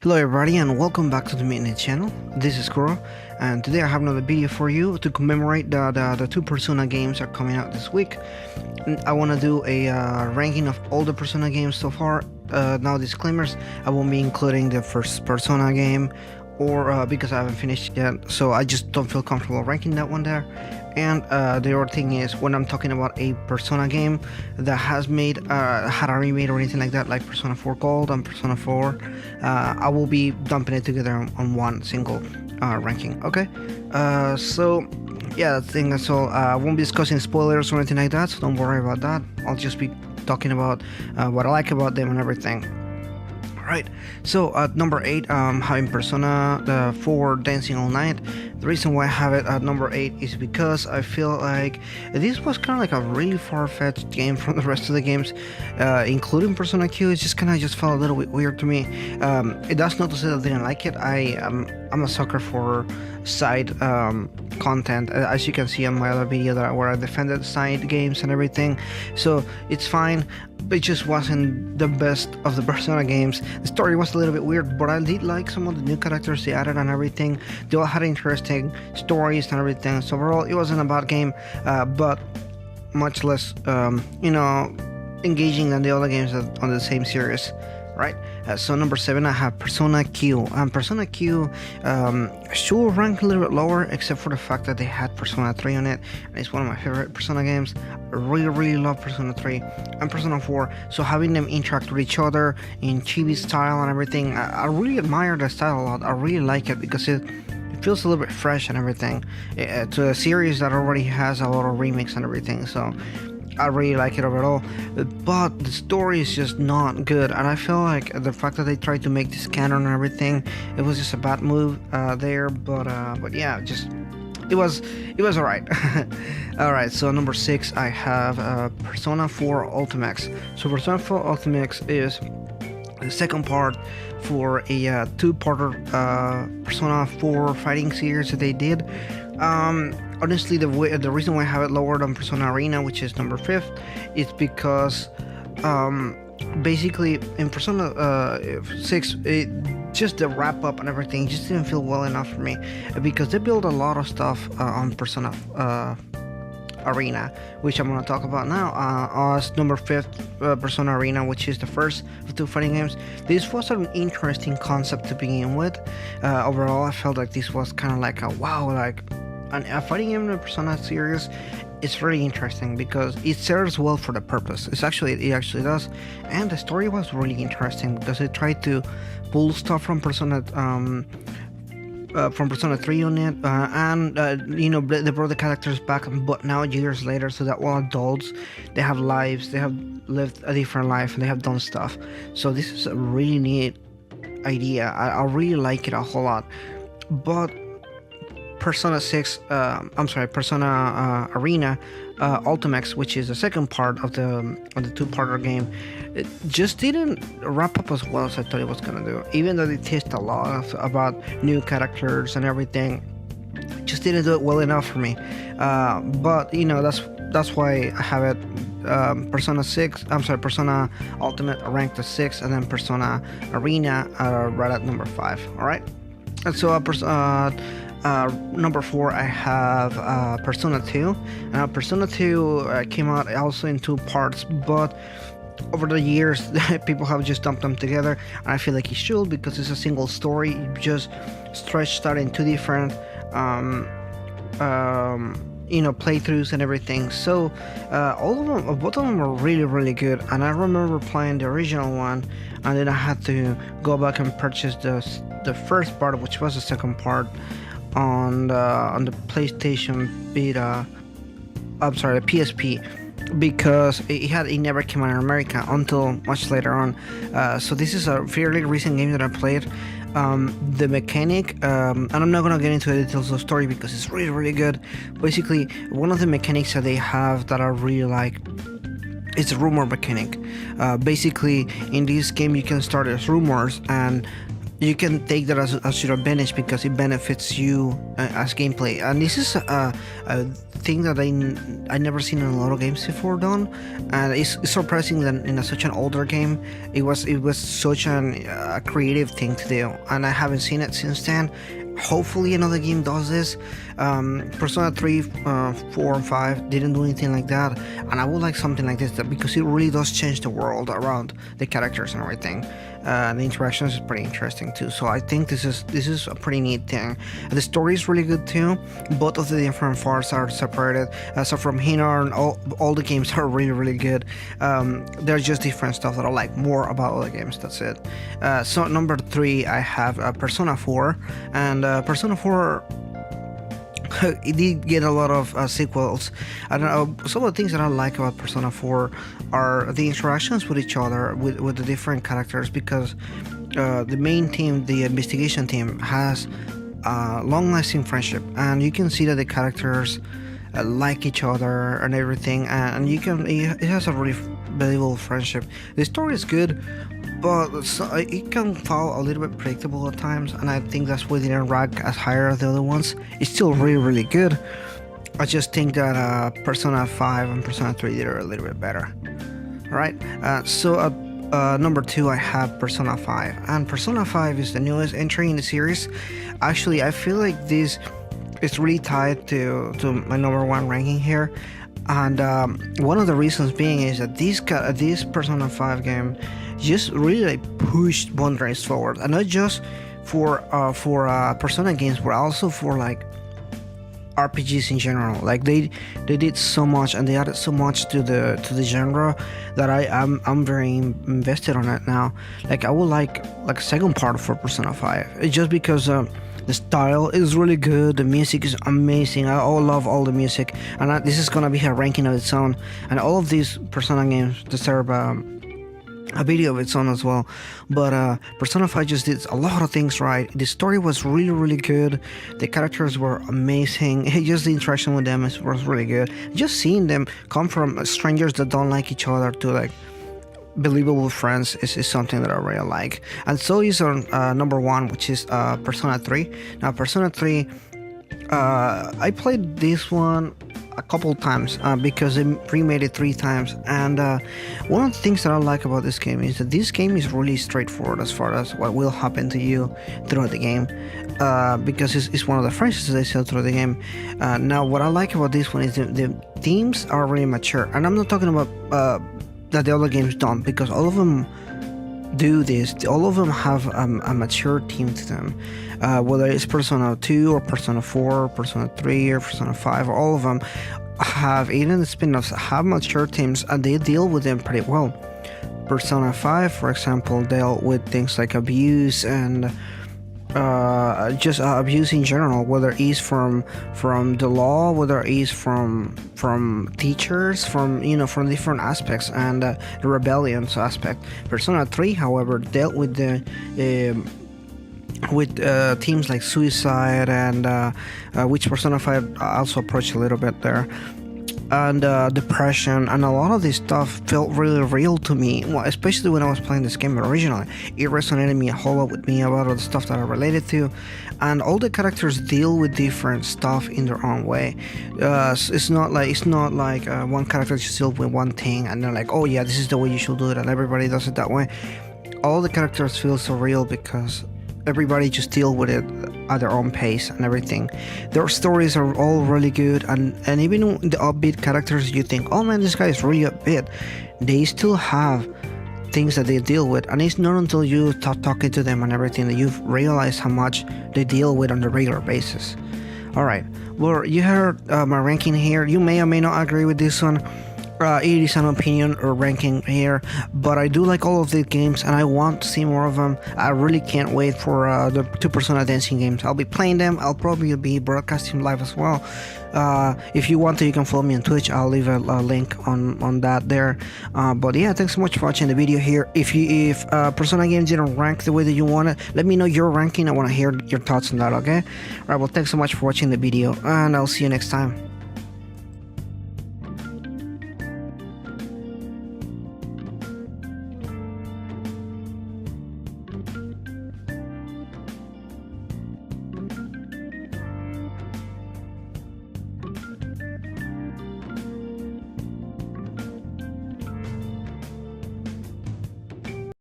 Hello everybody and welcome back to the Midnight channel. This is Kuro and today I have another video for you to commemorate the two Persona games that are coming out this week. I want to do a ranking of all the Persona games so far. Now disclaimers, I won't be including the first Persona game or because I haven't finished yet, so I just don't feel comfortable ranking that one there. And the other thing is, when I'm talking about a Persona game that has had a remake or anything like that, like Persona 4 Gold and Persona 4, I will be dumping it together on one single ranking. Okay, so yeah, that's all. I won't be discussing spoilers or anything like that, so don't worry about that. I'll just be talking about what I like about them and everything. Right, so at number 8, having Persona 4 Dancing All Night. The reason why I have it at number 8 is because I feel like this was kind of like a really far-fetched game from the rest of the games, including Persona Q. It just kind of felt a little bit weird to me. That's not to say that I didn't like it. I'm a sucker for side content, as you can see on my other video where I defended side games and everything, so it's fine. It just wasn't the best of the Persona games. The story was a little bit weird, but I did like some of the new characters they added and everything. They all had interesting stories and everything, so overall it wasn't a bad game, but much less engaging than the other games on the same series. Right, so number 7 I have Persona Q, and Persona Q should rank a little bit lower, except for the fact that they had Persona 3 on it, and it's one of my favorite Persona games. I really love Persona 3 and Persona 4, so having them interact with each other in chibi style and everything, I really admire the style a lot. I really like it because it feels a little bit fresh and everything to a series that already has a lot of remakes and everything, so I really like it overall. But the story is just not good, and I feel like the fact that they tried to make this canon and everything, it was just a bad move there. But yeah, just it was alright. Alright, so number 6 I have Persona 4 Ultimax. So Persona 4 Ultimax is the second part for a two-parter Persona 4 fighting series that they did. Honestly, the reason why I have it lower than Persona Arena, which is number 5th, is because basically in Persona 6, just the wrap up and everything just didn't feel well enough for me, because they built a lot of stuff on Persona Arena, which I'm going to talk about now. As number 5th, Persona Arena, which is the first of two fighting games. This was an interesting concept to begin with. Overall, I felt like this was kind of like a wow, like a fighting game in the Persona series. It's really interesting because it serves well for the purpose. It actually does, and the story was really interesting because it tried to pull stuff from Persona 3 on it, and they brought the characters back, but now years later, so that all adults, they have lives, they have lived a different life, and they have done stuff. So this is a really neat idea. I really like it a whole lot. But Persona Arena Ultimax, which is the second part of the two-parter game, it just didn't wrap up as well as I thought it was gonna do. Even though they teased a lot about new characters and everything, it just didn't do it well enough for me. But that's why I have it Persona Ultimate ranked as 6, and then Persona Arena right at number 5. All right, and so number 4 I have Persona 2. Persona 2 came out also in two parts, but over the years people have just dumped them together, and I feel like it should, because it's a single story, just stretched out in two different playthroughs and everything. So both of them are really good, and I remember playing the original one, and then I had to go back and purchase the first part, which was the second part, on the PlayStation Beta. I'm sorry, the PSP, because it never came out in America until much later on. So this is a fairly recent game that I played. The mechanic, and I'm not gonna get into the details of the story because it's really good. Basically, one of the mechanics that they have that I really like, it's a rumor mechanic. Basically, in this game you can start as rumors, and you can take that as your advantage because it benefits you as gameplay. And this is a thing that I never seen in a lot of games before done, and it's surprising that in such an older game it was such a creative thing to do, and I haven't seen it since then. Hopefully another game does this. Persona 3, 4 and 5 didn't do anything like that, and I would like something like this, because it really does change the world around the characters and everything. The interactions is pretty interesting too, so I think this is a pretty neat thing. The story is really good too. Both of the different parts are separated, so from here on all the games are really good. There's just different stuff that I like more about other games. That's it. So number 3 I have Persona 4, and Persona 4 it did get a lot of sequels. I don't know, some of the things that I like about Persona 4 are the interactions with each other, with the different characters, because the main team, the investigation team, has long-lasting friendship, and you can see that the characters like each other and everything, and it has a really believable friendship. The story is good, but it can fall a little bit predictable at times, and I think that's why they didn't rank as higher as the other ones. It's still really good. I just think that Persona 5 and Persona 3 did it a little bit better. Alright, so number 2 I have Persona 5, and Persona 5 is the newest entry in the series. Actually, I feel like this is really tied to my number 1 ranking here, and one of the reasons being is that this Persona 5 game just really like pushed boundaries forward, and not just for Persona games, but also for like RPGs in general. Like they did so much, and they added so much to the genre that I'm very invested on it now. Like I would like a second part for Persona 5. It's just because the style is really good, the music is amazing. I love all the music, and this is gonna be a ranking of its own. And all of these Persona games deserve a video of its own as well. But Persona 5 just did a lot of things right. The story was really good. The characters were amazing. Just the interaction with them was really good. Just seeing them come from strangers that don't like each other to like believable friends is something that I really like. And so is on number 1, which is Persona 3. Now Persona 3, I played this one a couple times because they remade it 3 times, and one of the things that I like about this game is that this game is really straightforward as far as what will happen to you throughout the game, because it's one of the franchises they sell through the game. Now what I like about this one is the themes are really mature, and I'm not talking about that the other games don't, because all of them do this. All of them have a mature theme to them, whether it's Persona 2 or Persona 4 or Persona 3 or Persona 5, all of them have, even the spin-offs have mature themes, and they deal with them pretty well. Persona 5, for example, dealt with things like abuse and just abuse in general, whether it's from the law, whether it's from teachers, from different aspects, and the rebellions aspect. Persona 3, however, dealt with themes like suicide, and which Persona 5 also approached a little bit there, and depression, and a lot of this stuff felt really real to me. Well, especially when I was playing this game originally, it resonated me a whole lot with me about all the stuff that I related to, and all the characters deal with different stuff in their own way. It's not like one character just deals with one thing and they're like, oh yeah, this is the way you should do it, and everybody does it that way. All the characters feel so real because everybody just deal with it at their own pace and everything. Their stories are all really good, and even the upbeat characters, you think, oh man, this guy is really upbeat, they still have things that they deal with, and it's not until you start talking to them and everything that you realize how much they deal with on a regular basis. Alright, well, you heard my ranking here. You may or may not agree with this one. It is an opinion or ranking here, but I do like all of the games, and I want to see more of them. I really can't wait for the 2 Persona dancing games. I'll be playing them. I'll probably be broadcasting live as well. If you want to, you can follow me on Twitch. I'll leave a link on that there. But yeah, thanks so much for watching the video here. If Persona games didn't rank the way that you want it, let me know your ranking. I want to hear your thoughts on that, okay? Alright, well, thanks so much for watching the video, and I'll see you next time.